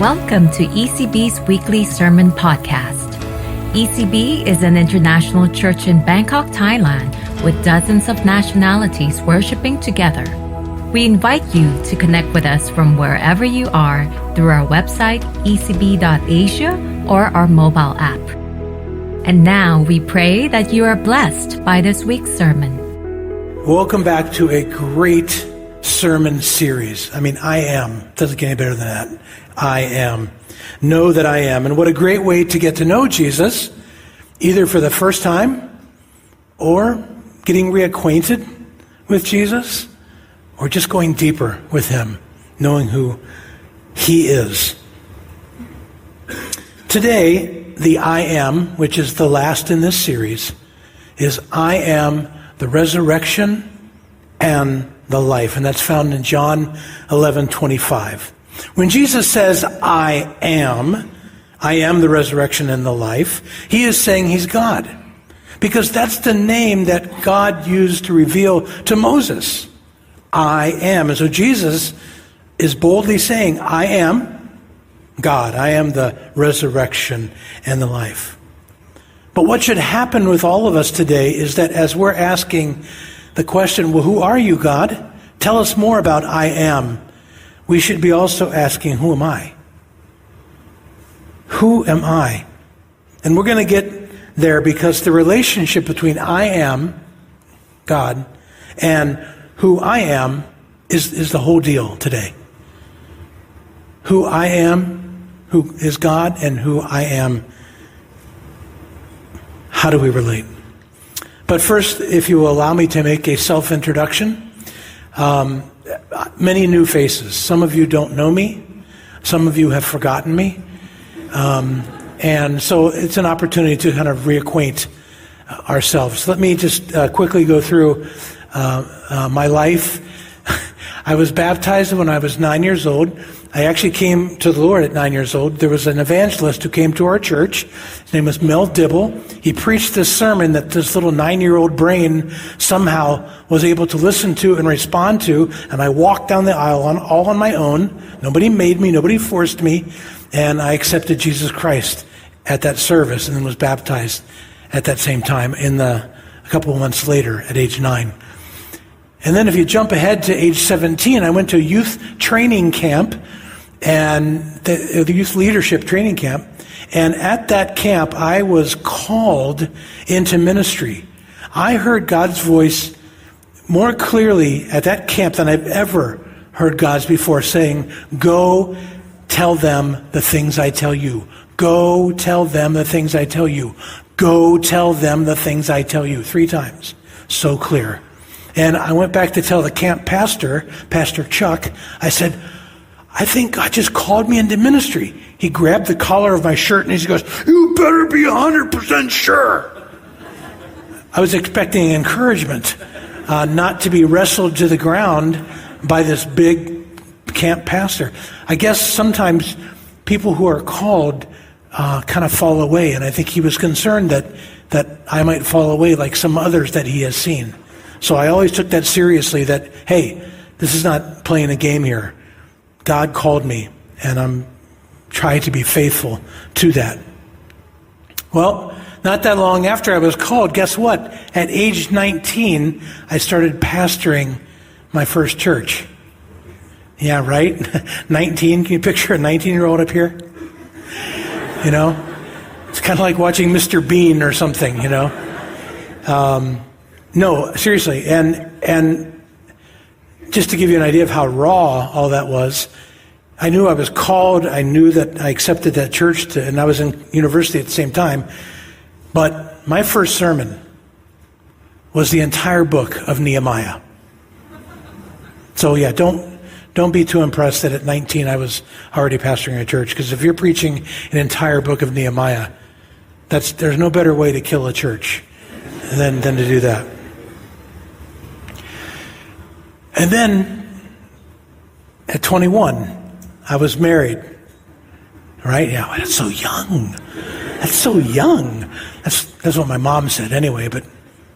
Welcome to ECB's weekly sermon podcast. ECB is an international church in Bangkok, Thailand, with dozens of nationalities worshiping together. We invite you to connect with us from wherever you are through our website, ecb.asia, or our mobile app. And now we pray that you are blessed by this week's sermon. Welcome back to a great sermon series. I am. Doesn't get any better than that. I am. Know that I am. And what a great way to get to know Jesus, either for the first time or getting reacquainted with Jesus, or just going deeper with him, knowing who he is. Today, the I am, which is the last in this series, is I am the resurrection and the life. And that's found in John 11:25. When Jesus says, I am the resurrection and the life, he is saying he's God. Because that's the name that God used to reveal to Moses. I am. And so Jesus is boldly saying, I am God. I am the resurrection and the life. But what should happen with all of us today is that as we're asking the question, well, who are you, God? Tell us more about I am. We should be also asking, who am I? Who am I? And we're going to get there because the relationship between I am, God, and who I am is the whole deal today. Who I am, who is God, and who I am, how do we relate? But first, if you will allow me to make a self-introduction, many new faces. Some of you don't know me. Some of you have forgotten me. And so it's an opportunity to kind of reacquaint ourselves. Let me just quickly go through my life. I was baptized when I was 9 years old. I actually came to the Lord at 9 years old. There was an evangelist who came to our church. His name was Mel Dibble. He preached this sermon that this little 9-year-old brain somehow was able to listen to and respond to. And I walked down the aisle all on my own. Nobody made me. Nobody forced me. And I accepted Jesus Christ at that service and then was baptized at that same time a couple of months later at age 9. And then if you jump ahead to age 17, I went to a youth training camp, and the youth leadership training camp. And at that camp, I was called into ministry. I heard God's voice more clearly at that camp than I've ever heard God's before, saying, go tell them the things I tell you. Go tell them the things I tell you. Go tell them the things I tell you. 3 times. So clear. And I went back to tell the camp pastor, Pastor Chuck, I said, I think God just called me into ministry. He grabbed the collar of my shirt and he goes, you better be 100% sure. I was expecting encouragement, not to be wrestled to the ground by this big camp pastor. I guess sometimes people who are called kind of fall away, and I think he was concerned that I might fall away like some others that he has seen. So I always took that seriously, that, hey, this is not playing a game here. God called me, and I'm trying to be faithful to that. Well, not that long after I was called, guess what? At age 19, I started pastoring my first church. Yeah, right? 19, can you picture a 19-year-old up here? You know? It's kind of like watching Mr. Bean or something, you know? No, seriously, and just to give you an idea of how raw all that was, I knew I was called, I knew that I accepted that church, and I was in university at the same time, but my first sermon was the entire book of Nehemiah. So yeah, don't be too impressed that at 19 I was already pastoring a church, because if you're preaching an entire book of Nehemiah, there's no better way to kill a church than to do that. And then, at 21, I was married. Right? Yeah, that's so young. That's so young. That's what my mom said anyway, but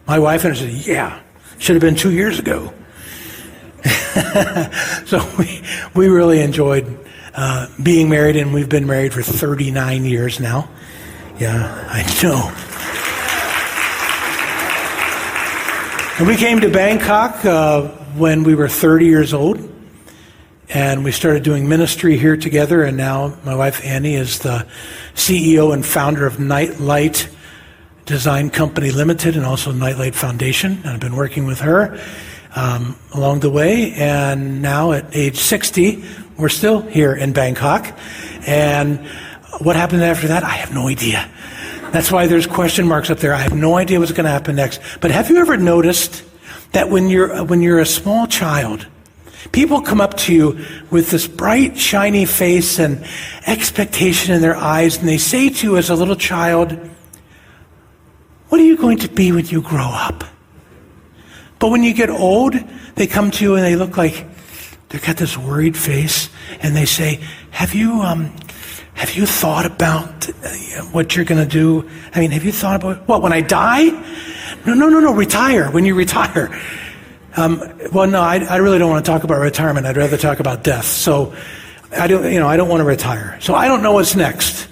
my wife and I said, yeah, should have been 2 years ago. So we really enjoyed being married, and we've been married for 39 years now. Yeah, I know. And we came to Bangkok when we were 30 years old, and we started doing ministry here together, and now my wife Annie is the CEO and founder of Nightlight Design Company Limited and also Nightlight Foundation, and I've been working with her along the way, and now at age 60, we're still here in Bangkok, and what happened after that, I have no idea. That's why there's question marks up there. I have no idea what's going to happen next. But have you ever noticed that when you're a small child, people come up to you with this bright, shiny face and expectation in their eyes, and they say to you as a little child, "What are you going to be when you grow up?" But when you get old, they come to you and they look like they've got this worried face, and they say, Have you thought about what you're going to do? I mean, have you thought about, what, when I die? No, retire, when you retire. Well, no, I really don't want to talk about retirement. I'd rather talk about death. So I don't want to retire. So I don't know what's next.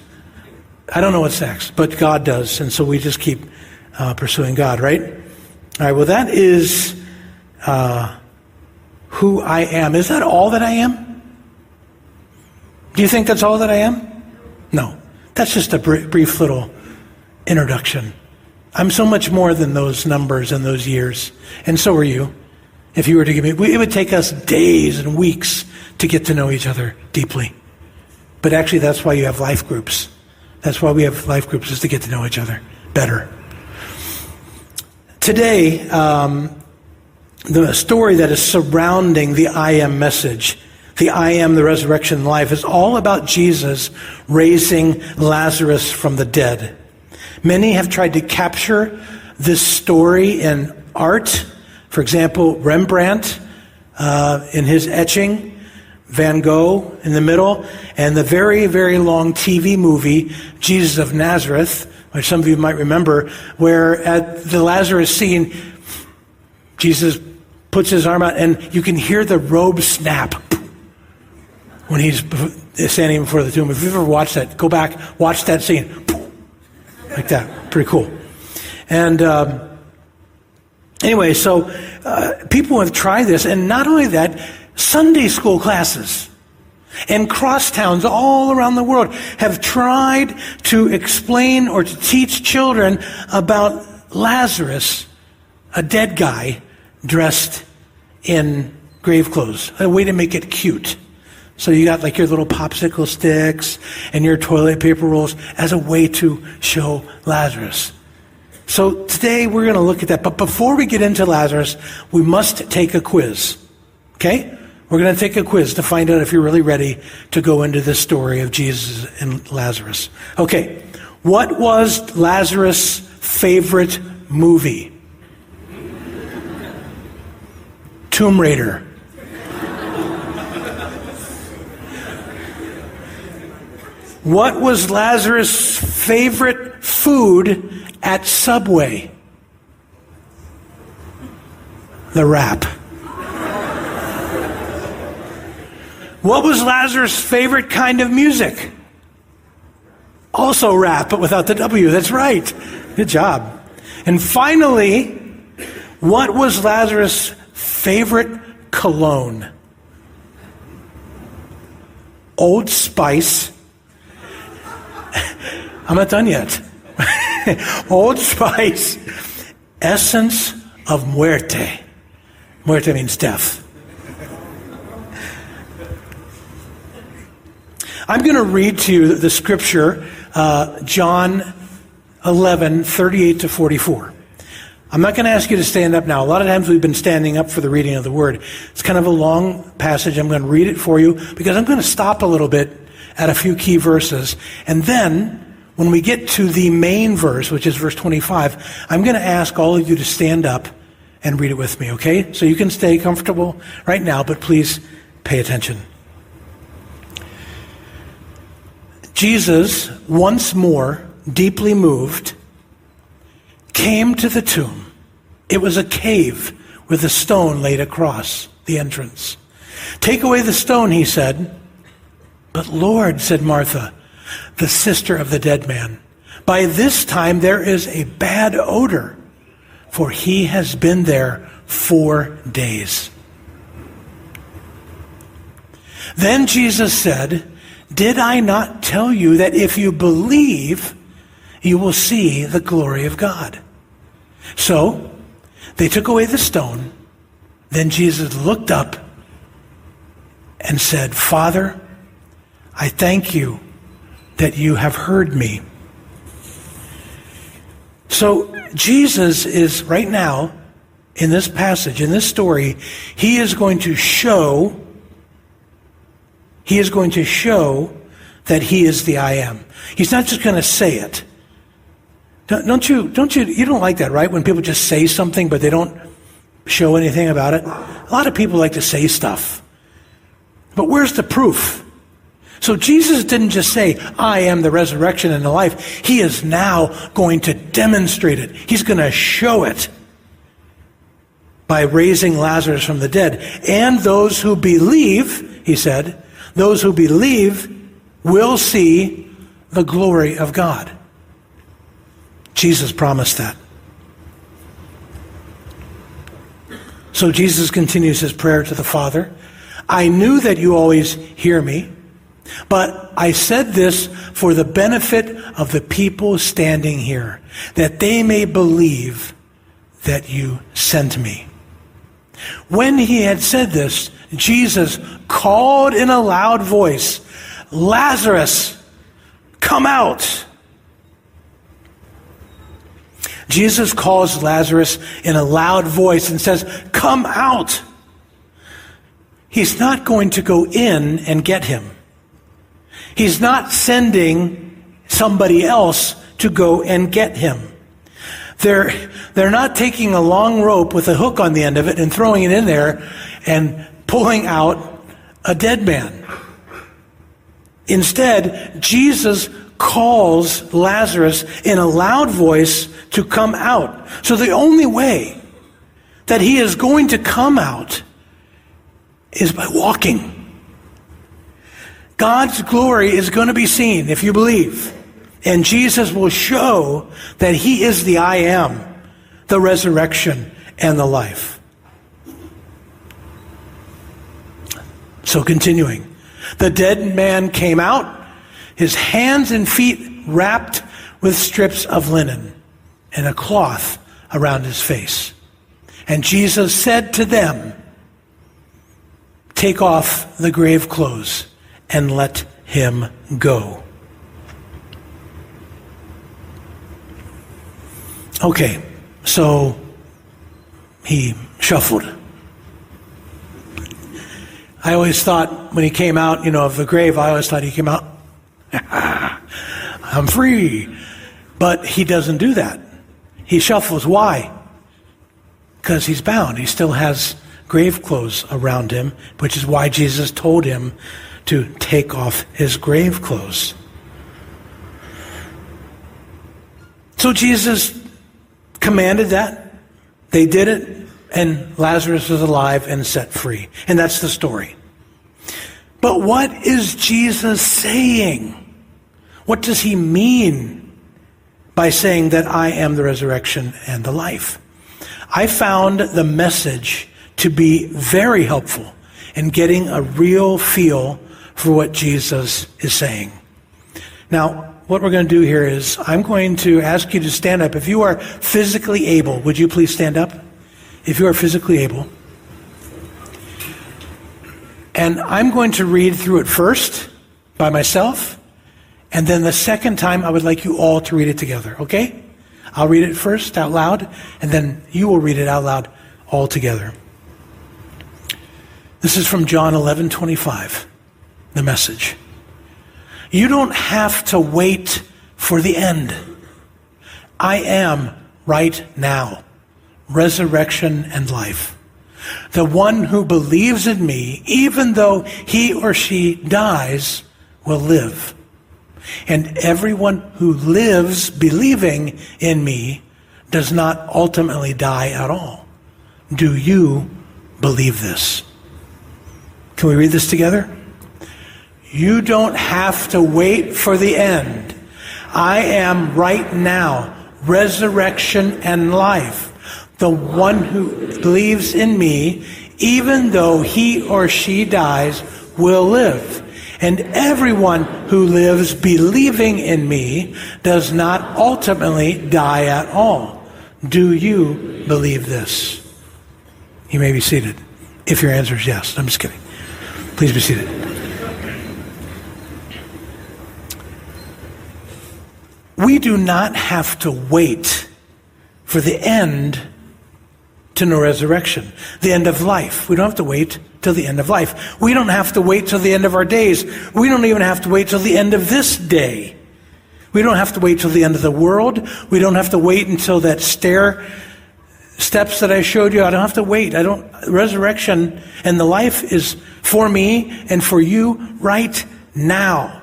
But God does. And so we just keep pursuing God, right? All right, well, that is who I am. Is that all that I am? Do you think that's all that I am? No. That's just a brief little introduction. I'm so much more than those numbers and those years. And so are you. If you were to give me, it would take us days and weeks to get to know each other deeply. But actually, that's why you have life groups. That's why we have life groups, is to get to know each other better. Today, the story that is surrounding the I am message, the I am, the resurrection, and life, is all about Jesus raising Lazarus from the dead. Many have tried to capture this story in art. For example, Rembrandt in his etching, Van Gogh in the middle, and the very, very long TV movie, Jesus of Nazareth, which some of you might remember, where at the Lazarus scene, Jesus puts his arm out and you can hear the robe snap when he's standing before the tomb. If you've ever watched that, go back, watch that scene. Like that. Pretty cool. And anyway, so people have tried this, and not only that, Sunday school classes and crosstowns all around the world have tried to explain or to teach children about Lazarus, a dead guy dressed in grave clothes, a way to make it cute. So you got like your little popsicle sticks and your toilet paper rolls as a way to show Lazarus. So today we're going to look at that. But before we get into Lazarus, we must take a quiz. Okay? We're going to take a quiz to find out if you're really ready to go into this story of Jesus and Lazarus. Okay. What was Lazarus' favorite movie? Tomb Raider. What was Lazarus' favorite food at Subway? The wrap. What was Lazarus' favorite kind of music? Also rap, but without the W. That's right. Good job. And finally, what was Lazarus' favorite cologne? Old Spice. I'm not done yet. Old Spice, Essence of Muerte. Muerte means death. I'm going to read to you the scripture, John 11, 38 to 44. I'm not going to ask you to stand up now. A lot of times we've been standing up for the reading of the word. It's kind of a long passage. I'm going to read it for you because I'm going to stop a little bit at a few key verses. And then when we get to the main verse, which is verse 25, I'm going to ask all of you to stand up and read it with me, okay? So you can stay comfortable right now, but please pay attention. Jesus, once more, deeply moved, came to the tomb. It was a cave with a stone laid across the entrance. "Take away the stone," he said. "But Lord," said Martha, the sister of the dead man, "by this time there is a bad odor, for he has been there 4 days." Then Jesus said, "Did I not tell you that if you believe, you will see the glory of God?" So they took away the stone. Then Jesus looked up and said, "Father, I thank you that you have heard me." So Jesus is right now, in this passage, in this story, he is going to show that he is the I am. He's not just going to say it. You don't like that, right? When people just say something, but they don't show anything about it. A lot of people like to say stuff. But where's the proof? So Jesus didn't just say, "I am the resurrection and the life." He is now going to demonstrate it. He's going to show it by raising Lazarus from the dead. And those who believe, he said, those who believe will see the glory of God. Jesus promised that. So Jesus continues his prayer to the Father. "I knew that you always hear me, but I said this for the benefit of the people standing here, that they may believe that you sent me." When he had said this, Jesus called in a loud voice, "Lazarus, come out." Jesus calls Lazarus in a loud voice and says, "Come out." He's not going to go in and get him. He's not sending somebody else to go and get him. They're not taking a long rope with a hook on the end of it and throwing it in there and pulling out a dead man. Instead, Jesus calls Lazarus in a loud voice to come out. So the only way that he is going to come out is by walking. God's glory is going to be seen if you believe. And Jesus will show that he is the I am, the resurrection and the life. So continuing, the dead man came out, his hands and feet wrapped with strips of linen and a cloth around his face. And Jesus said to them, "Take off the grave clothes and let him go." Okay, so he shuffled. I always thought when he came out, of the grave, I always thought he came out, "I'm free." But he doesn't do that. He shuffles. Why? Because he's bound. He still has grave clothes around him, which is why Jesus told him to take off his grave clothes. So Jesus commanded that. They did it, and Lazarus was alive and set free. And that's the story. But what is Jesus saying? What does he mean by saying that I am the resurrection and the life? I found the message to be very helpful in getting a real feel for what Jesus is saying. Now, what we're going to do here is I'm going to ask you to stand up. If you are physically able, would you please stand up? If you are physically able. And I'm going to read through it first by myself, and then the second time I would like you all to read it together, okay? I'll read it first out loud, and then you will read it out loud all together. This is from John 11:25, the Message. You don't have to wait for the end. I am right now, resurrection and life. The one who believes in me, even though he or she dies, will live. And everyone who lives believing in me does not ultimately die at all. Do you believe this? Can we read this together? You don't have to wait for the end. I am right now, resurrection and life. The one who believes in me, even though he or she dies, will live. And everyone who lives believing in me does not ultimately die at all. Do you believe this? You may be seated. If your answer is yes. I'm just kidding. Please be seated. We do not have to wait for the end to know resurrection, the end of life. We don't have to wait till the end of life. We don't have to wait till the end of our days. We don't even have to wait till the end of this day. We don't have to wait till the end of the world. We don't have to wait until that steps that I showed you. I don't have to wait. Resurrection and the life is for me and for you right now.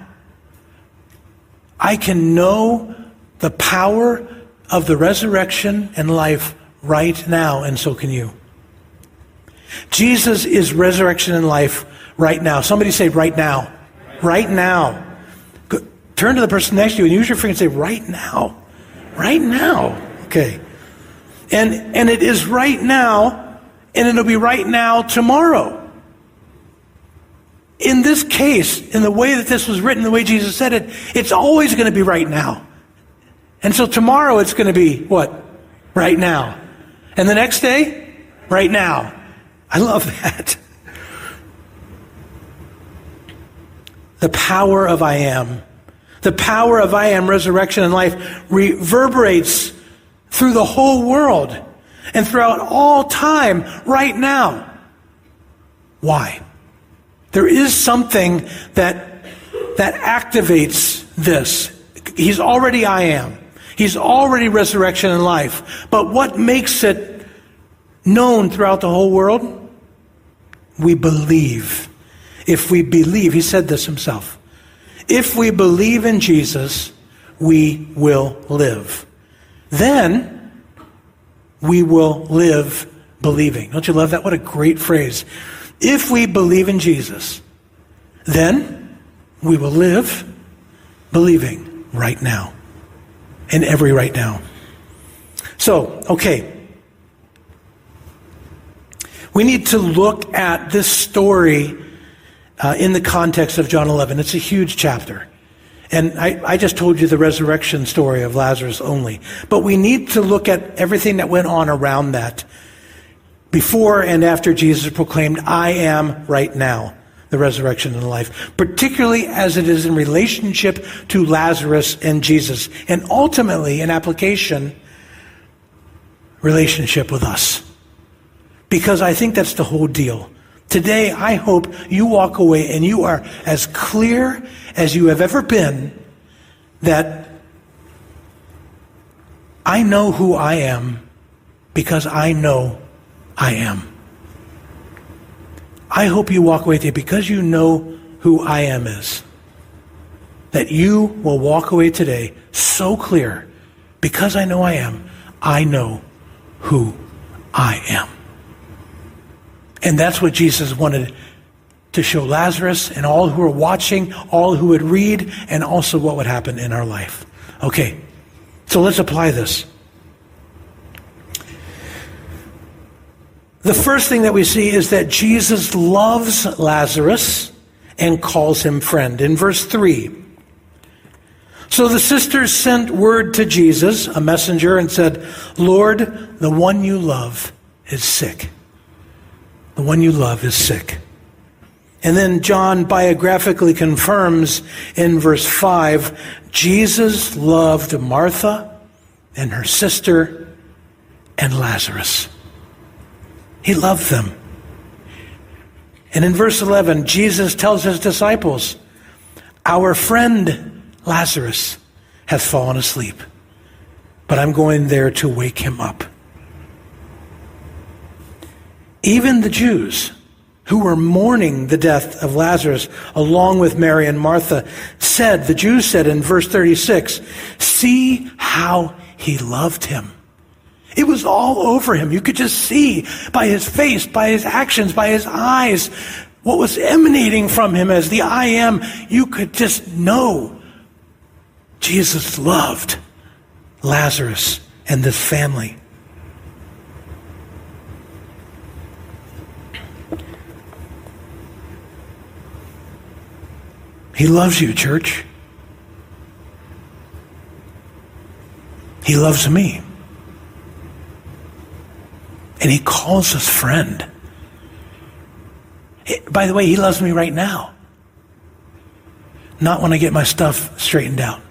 I can know the power of the resurrection and life right now, and so can you. Jesus is resurrection and life right now. Somebody say right now. Right now. Turn to the person next to you and use your finger and say right now. Right now. Okay. And it is right now, and it'll be right now tomorrow. In this case, in the way that this was written, the way Jesus said it, it's always going to be right now. And so tomorrow it's going to be what? Right now. And the next day? Right now. I love that. The power of I am. The power of I am, resurrection and life, reverberates through the whole world and throughout all time right now. Why? There is something that activates this. He's already I am. He's already resurrection and life. But what makes it known throughout the whole world? We believe. If we believe, he said this himself. If we believe in Jesus, we will live. Then we will live believing. Don't you love that? What a great phrase. If we believe in Jesus, then we will live believing right now. In every right now. So, okay. We need to look at this story in the context of John 11. It's a huge chapter. And I just told you the resurrection story of Lazarus only. But we need to look at everything that went on around that before and after Jesus proclaimed, I am right now, the resurrection and the life, particularly as it is in relationship to Lazarus and Jesus, and ultimately, in application, relationship with us. Because I think that's the whole deal. Today, I hope you walk away and you are as clear as you have ever been that I know who I am because I know I am. I hope you walk away today because you know who I am is. That you will walk away today so clear because I know I know who I am. And that's what Jesus wanted to show Lazarus and all who are watching, all who would read, and also what would happen in our life. Okay, so let's apply this. The first thing that we see is that Jesus loves Lazarus and calls him friend. In verse 3, so the sisters sent word to Jesus, a messenger, and said, Lord, the one you love is sick. The one you love is sick. And then John biographically confirms in verse 5, Jesus loved Martha and her sister and Lazarus. He loved them. And in verse 11, Jesus tells his disciples, our friend Lazarus has fallen asleep, but I'm going there to wake him up. Even the Jews who were mourning the death of Lazarus along with Mary and Martha the Jews said in verse 36, see how he loved him. It was all over him. You could just see by his face, by his actions, by his eyes, what was emanating from him as the I am, you could just know Jesus loved Lazarus and this family. He loves you, church. He loves me. And he calls us friend. By the way, he loves me right now. Not when I get my stuff straightened out.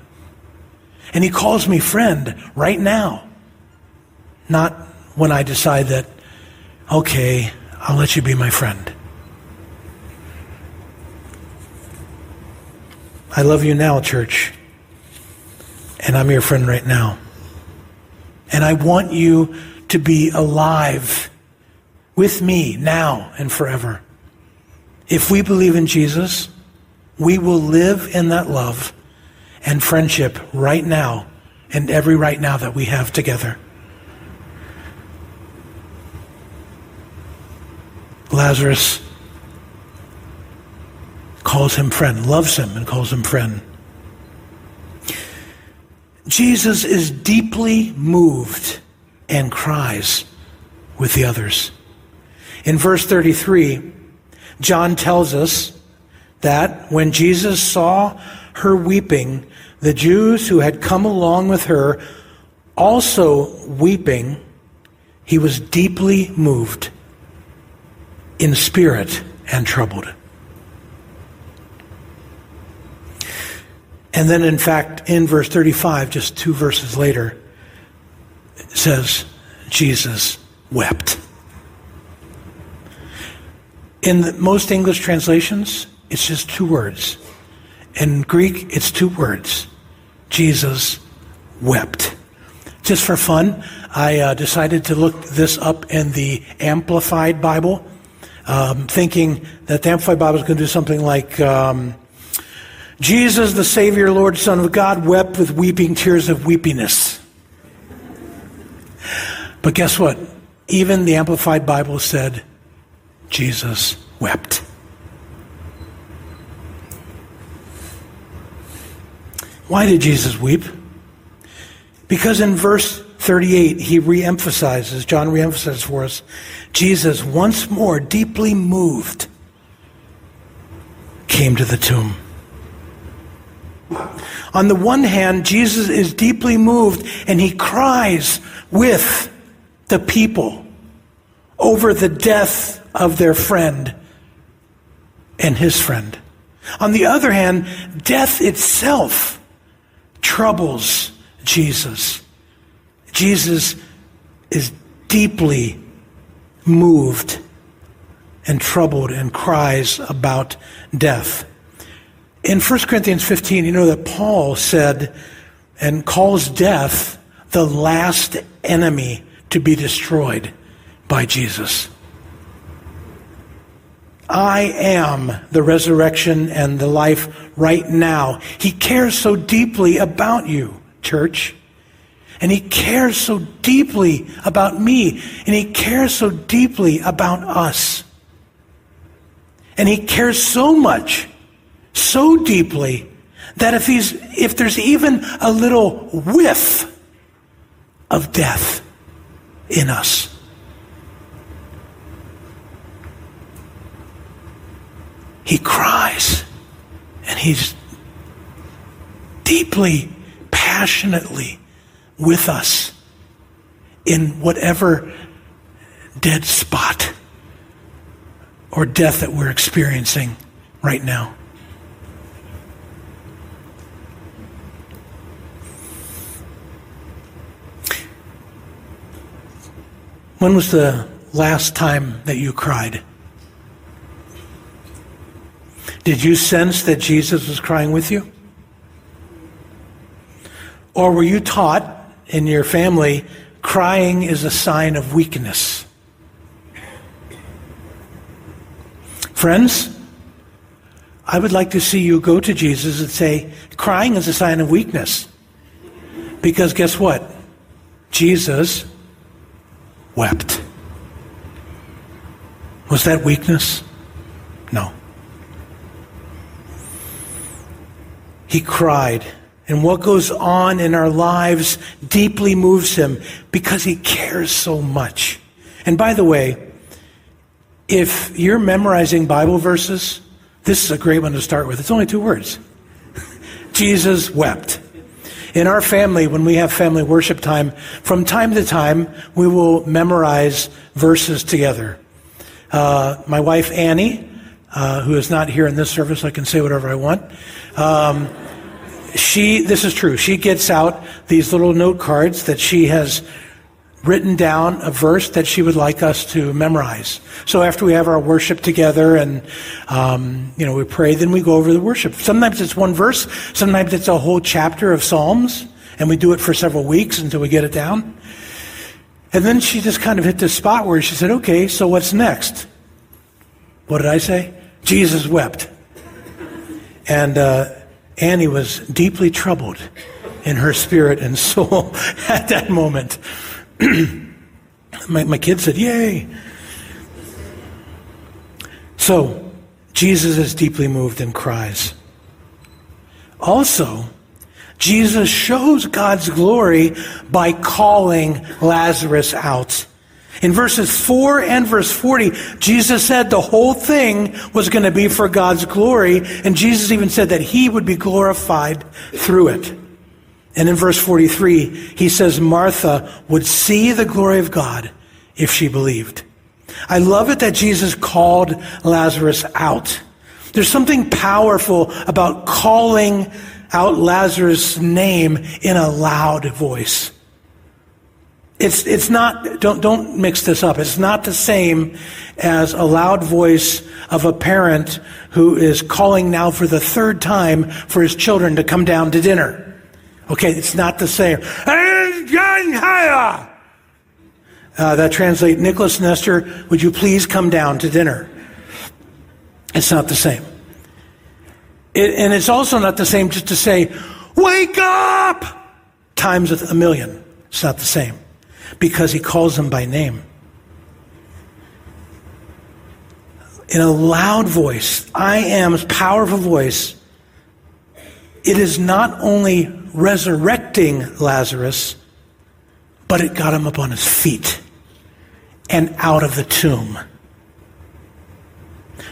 And he calls me friend right now. Not when I decide that, okay, I'll let you be my friend. I love you now, church. And I'm your friend right now. And I want you to be alive with me now and forever. If we believe in Jesus, we will live in that love and friendship right now and every right now that we have together. Lazarus calls him friend, loves him and calls him friend. Jesus is deeply moved and cries with the others. In verse 33, John tells us that when Jesus saw her weeping, the Jews who had come along with her also weeping, he was deeply moved in spirit and troubled. And then, in fact, in verse 35, just 2 verses later, it says, Jesus wept. In most English translations, it's just 2 words. In Greek, it's 2 words. Jesus wept. Just for fun, I decided to look this up in the Amplified Bible, thinking that the Amplified Bible is going to do something like, Jesus, the Savior, Lord, Son of God, wept with weeping tears of weepiness. But guess what? Even the Amplified Bible said, Jesus wept. Why did Jesus weep? Because in verse 38, he reemphasizes, John reemphasizes for us, Jesus, once more deeply moved, came to the tomb. On the one hand, Jesus is deeply moved and he cries with the people over the death of their friend and his friend. On the other hand, death itself troubles Jesus. Jesus is deeply moved and troubled and cries about death. In 1 Corinthians 15, you know that Paul said and calls death the last enemy to be destroyed by Jesus. I am the resurrection and the life right now. He cares so deeply about you, church. And he cares so deeply about me. And he cares so deeply about us. And he cares so much, so deeply, that if there's even a little whiff of death in us, he cries, and he's deeply, passionately with us in whatever dead spot or death that we're experiencing right now. When was the last time that you cried? Did you sense that Jesus was crying with you? Or were you taught in your family crying is a sign of weakness? Friends, I would like to see you go to Jesus and say, crying is a sign of weakness. Because guess what? Jesus wept. Was that weakness? No. He cried. And what goes on in our lives deeply moves him because he cares so much. And by the way, if you're memorizing Bible verses, this is a great one to start with. It's only 2 words. Jesus wept. In our family, when we have family worship time, from time to time, we will memorize verses together. My wife, Annie, who is not here in this service, I can say whatever I want. This is true. She gets out these little note cards that she has written down a verse that she would like us to memorize. So after we have our worship together and, we pray, then we go over the worship. Sometimes it's one verse. Sometimes it's a whole chapter of Psalms, and we do it for several weeks until we get it down. And then she just kind of hit this spot where she said, okay, so what's next? What did I say? Jesus wept. And Annie was deeply troubled in her spirit and soul at that moment. My kid said, yay. So, Jesus is deeply moved and cries. Also, Jesus shows God's glory by calling Lazarus out. In verses 4 and verse 40, Jesus said the whole thing was going to be for God's glory, and Jesus even said that he would be glorified through it. And in verse 43, he says Martha would see the glory of God if she believed. I love it that Jesus called Lazarus out. There's something powerful about calling out Lazarus' name in a loud voice. It's not, don't mix this up. It's not the same as a loud voice of a parent who is calling now for the 3rd time for his children to come down to dinner. Okay, it's not the same. That translates, Nicholas and Esther, would you please come down to dinner? It's not the same. And it's also not the same just to say, wake up! Times 1,000,000. It's not the same. Because he calls them by name. In a loud voice, I am's powerful voice, it is not only resurrecting Lazarus, but it got him up on his feet and out of the tomb.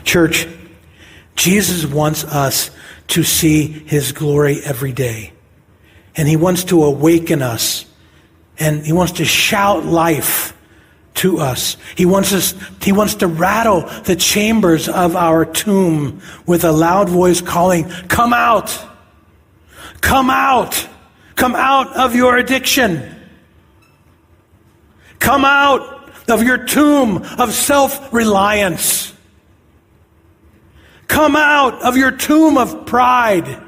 Church, Jesus wants us to see his glory every day. And he wants to awaken us. And he wants to shout life to us. He wants to rattle the chambers of our tomb with a loud voice calling, come out! Come out! Come out of your addiction! Come out of your tomb of self-reliance! Come out of your tomb of pride!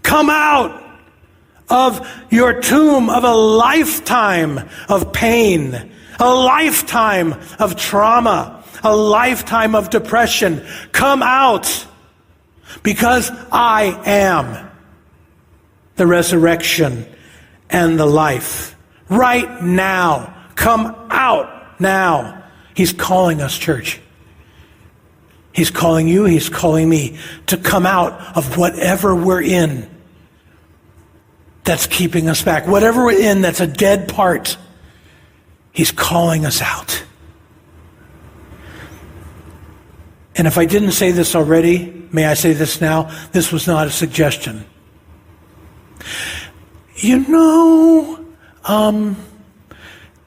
Come out of your tomb of a lifetime of pain, a lifetime of trauma, a lifetime of depression. Come out, because I am the resurrection and the life. Right now. Come out now. He's calling us, church. He's calling you, he's calling me to come out of whatever we're in that's keeping us back. Whatever we're in that's a dead part, he's calling us out. And if I didn't say this already, may I say this now? This was not a suggestion. You know,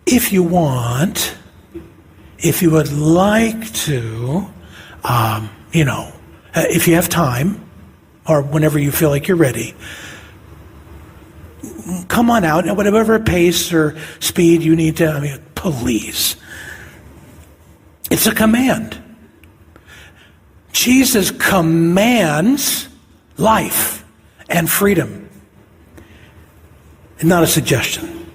if you want, if you would like to, if you have time, or whenever you feel like you're ready, come on out at whatever pace or speed you need to, please. It's a command. Jesus commands life and freedom. And not a suggestion.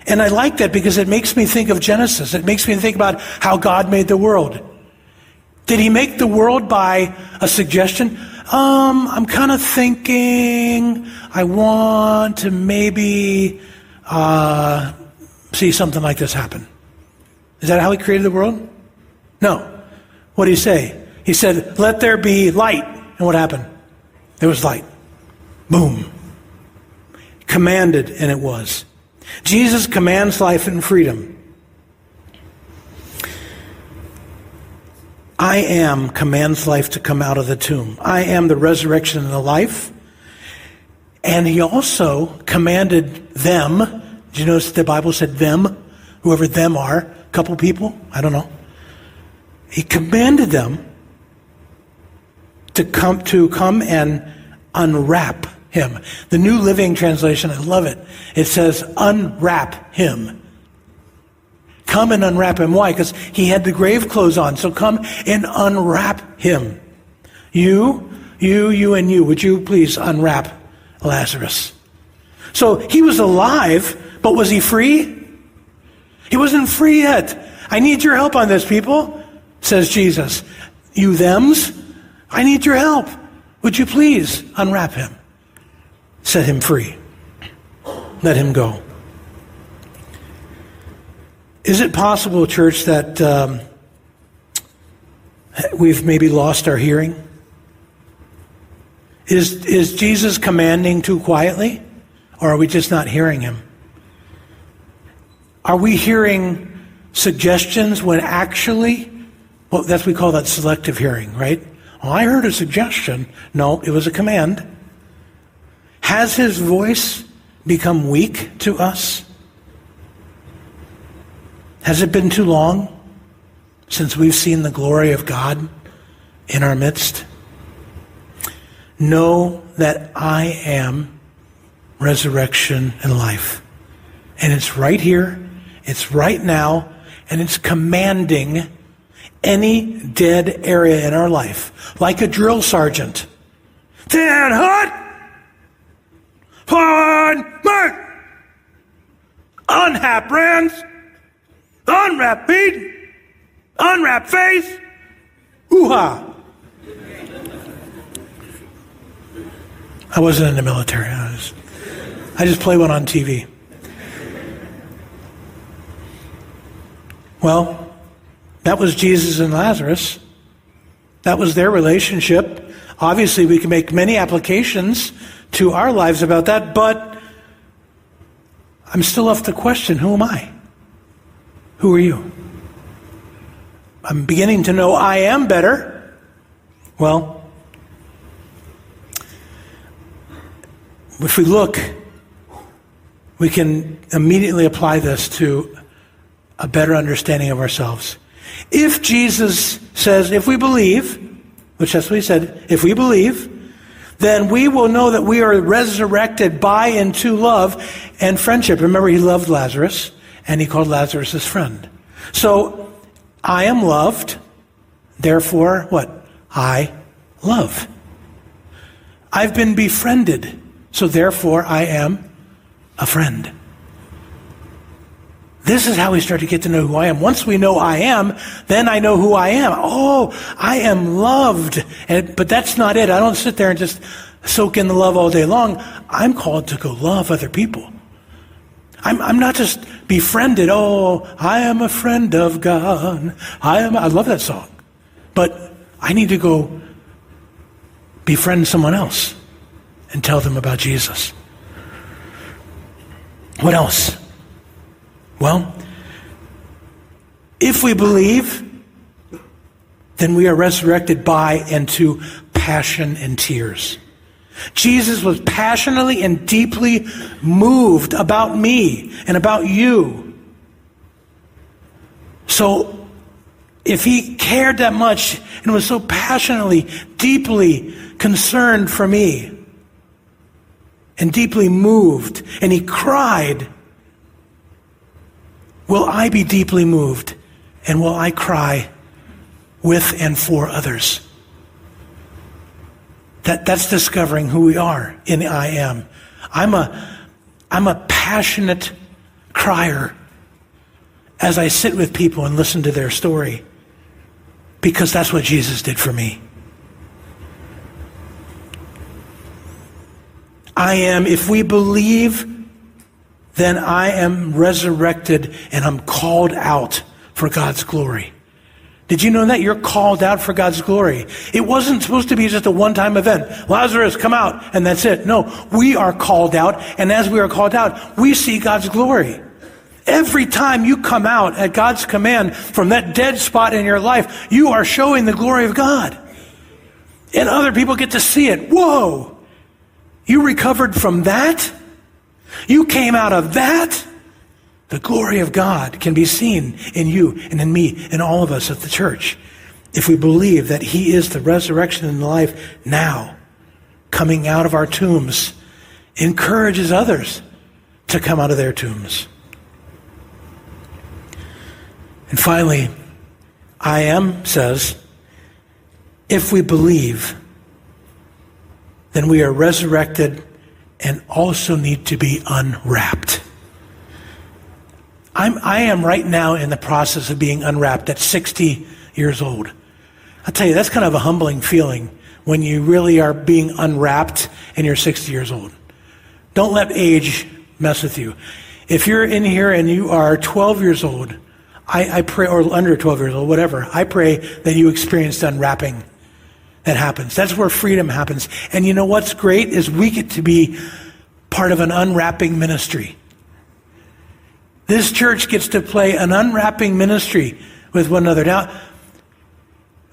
And I like that because it makes me think of Genesis. It makes me think about how God made the world. Did he make the world by a suggestion? I'm kind of thinking I want to maybe see something like this happen. Is that how he created the world? No. What did he say? He said, let there be light. And what happened? There was light. Boom. Commanded, and it was. Jesus commands life and freedom. I am commands life to come out of the tomb. I am the resurrection and the life. And he also commanded them. Did you notice the Bible said them? Whoever them are. A couple people? I don't know. He commanded them to come and unwrap him. The New Living Translation, I love it. It says, unwrap him. Come and unwrap him. Why? Because he had the grave clothes on. So come and unwrap him. You, and you. Would you please unwrap Lazarus? So he was alive, but was he free? He wasn't free yet. I need your help on this, people, says Jesus. You thems, I need your help. Would you please unwrap him? Set him free. Let him go. Is it possible, church, that we've maybe lost our hearing? Is Jesus commanding too quietly? Or are we just not hearing him? Are we hearing suggestions when actually, well, we call that selective hearing, right? Well, I heard a suggestion. No, it was a command. Has his voice become weak to us? Has it been too long since we've seen the glory of God in our midst? Know that I am resurrection and life. And it's right here, it's right now, and it's commanding any dead area in our life, like a drill sergeant. 10 hot, forward, mark, unhap brands, unwrap feet, unwrap face, hoo-ha. I wasn't in the military. I just play one on TV. Well, that was Jesus and Lazarus. That was their relationship. Obviously, we can make many applications to our lives about that, but I'm still left the question, who am I? Who are you? I'm beginning to know I am better. Well, if we look, we can immediately apply this to a better understanding of ourselves. If Jesus says, if we believe, which that's what he said, if we believe, then we will know that we are resurrected by and to love and friendship. Remember, he loved Lazarus, and he called Lazarus his friend. So, I am loved, therefore, what? I love. I've been befriended, so therefore I am a friend. This is how we start to get to know who I am. Once we know I am, then I know who I am. Oh, I am loved. But that's not it. I don't sit there and just soak in the love all day long. I'm called to go love other people. I'm not just befriended. Oh, I am a friend of God. I love that song. But I need to go befriend someone else and tell them about Jesus. What else? Well, if we believe, then we are resurrected by and to passion and tears. Jesus was passionately and deeply moved about me and about you. So, if he cared that much and was so passionately, deeply concerned for me, and deeply moved, and he cried, will I be deeply moved, and will I cry with and for others? That's discovering who we are in I am. I'm a passionate crier as I sit with people and listen to their story, because that's what Jesus did for me. I am, if we believe, then I am resurrected and I'm called out for God's glory. Did you know that? You're called out for God's glory. It wasn't supposed to be just a one-time event. Lazarus, come out, and that's it. No, we are called out, and as we are called out, we see God's glory. Every time you come out at God's command from that dead spot in your life, you are showing the glory of God. And other people get to see it. Whoa! You recovered from that? You came out of that? The glory of God can be seen in you and in me and all of us at the church if we believe that He is the resurrection and the life now, coming out of our tombs, encourages others to come out of their tombs. And finally, I Am says, if we believe, then we are resurrected and also need to be unwrapped. I am right now in the process of being unwrapped at 60 years old. I'll tell you, that's kind of a humbling feeling when you really are being unwrapped and you're 60 years old. Don't let age mess with you. If you're in here and you are 12 years old, I pray, or under 12 years old, whatever, I pray that you experience the unwrapping that happens. That's where freedom happens. And you know what's great is we get to be part of an unwrapping ministry. This church gets to play an unwrapping ministry with one another. Now,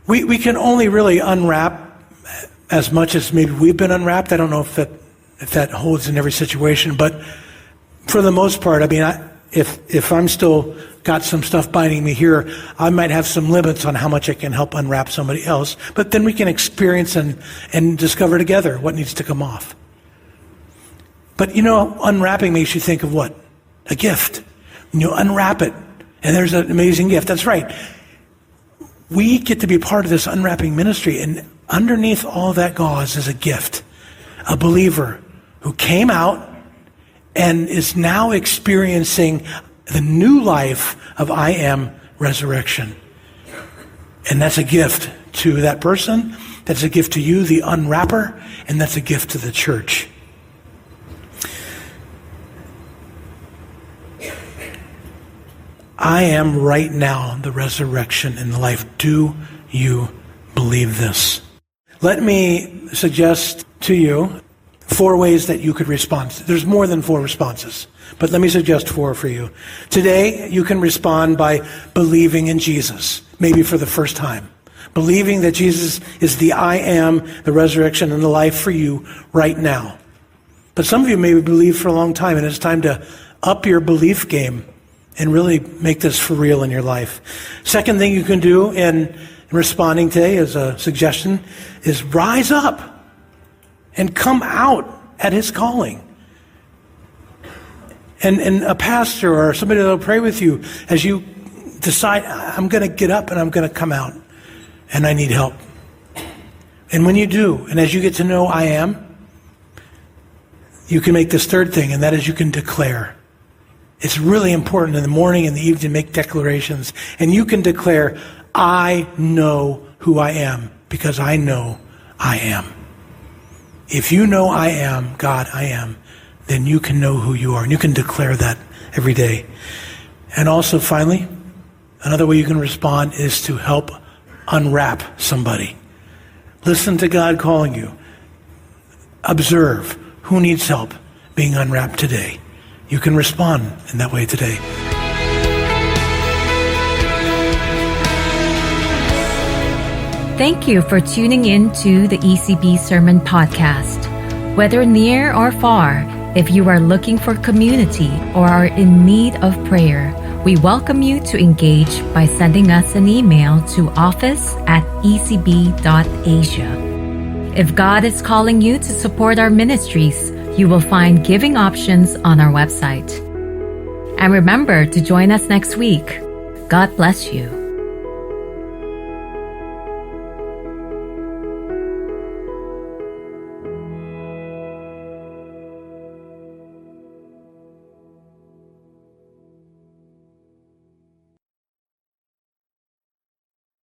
we can only really unwrap as much as maybe we've been unwrapped. I don't know if that holds in every situation, but for the most part, I mean, if I'm still got some stuff binding me here, I might have some limits on how much I can help unwrap somebody else. But then we can experience and discover together what needs to come off. But you know, unwrapping makes you think of what? A gift. You unwrap it, and there's an amazing gift. That's right. We get to be part of this unwrapping ministry, and underneath all that gauze is a gift. A believer who came out and is now experiencing the new life of I Am resurrection. And that's a gift to that person. That's a gift to you, the unwrapper, and that's a gift to the church. I am right now the resurrection and the life. Do you believe this? Let me suggest to you 4 ways that you could respond. There's more than 4 responses, but let me suggest 4 for you. Today, you can respond by believing in Jesus, maybe for the first time. Believing that Jesus is the I Am, the resurrection, and the life for you right now. But some of you maybe believe for a long time, and it's time to up your belief game and really make this for real in your life. Second thing you can do in responding today as a suggestion is rise up and come out at His calling. And a pastor or somebody that will pray with you as you decide, I'm going to get up and I'm going to come out and I need help. And when you do, and as you get to know I Am, you can make this third thing, and that is you can declare. It's really important in the morning and the evening to make declarations. And you can declare, I know who I am because I know I am. If you know I am, God, I am, then you can know who you are. And you can declare that every day. And also, finally, another way you can respond is to help unwrap somebody. Listen to God calling you. Observe who needs help being unwrapped today. You can respond in that way today. Thank you for tuning in to the ECB Sermon Podcast. Whether near or far, if you are looking for community or are in need of prayer, we welcome you to engage by sending us an email to office@ecb.asia. If God is calling you to support our ministries, you will find giving options on our website. And remember to join us next week. God bless you.